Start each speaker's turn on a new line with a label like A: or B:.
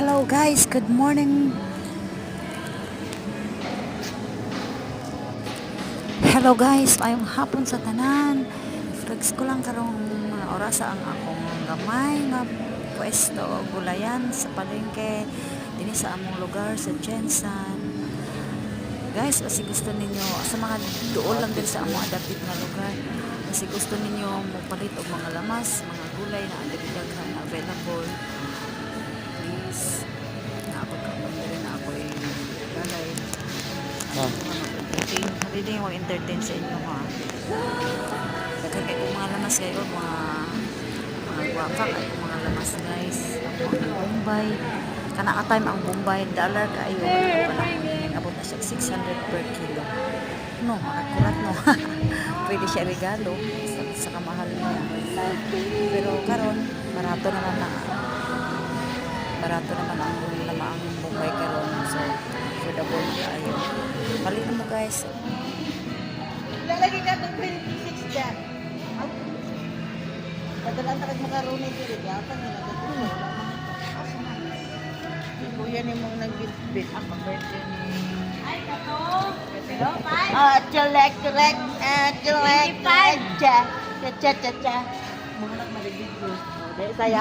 A: Hello guys, good morning. Hello guys, ayong hapon sa tanan. Flex ko lang karong mga oras ang akong gamay nga pwesto o gulayan sa palengke dinhi sa among lugar sa Jensen. Guys, kasi gusto ninyo sa mga duol lang din sa among adapted nga lugar. Kasi gusto ninyo magpalit og mga lamas, mga gulay na daghan available. Please, nakapagkakamali rin ako galay. Hindi din yung entertain sa inyo ha. Daghan kayo kung mga lamas kayo, mga guwaka kayo kung mga lamas guys. Ang Bombay. Kana-time ang Bombay, dollar kayo. Abot na siya 600 per kilo. No, makakurat no. Pwede siya regalo sa kamahal niya. Pero karon barato naman ang lamaang Bombay karon. So, affordable tayo. Balik mo guys.
B: Lalagay ka ng 26 dyan. Padalaan ka makaroni dito. Yata nila. Kuya ni mong nag-bit. Ang pag-birthday ni... Ay, kato! Chalek. Cha. Mga nagmaligid ko. Sayaw.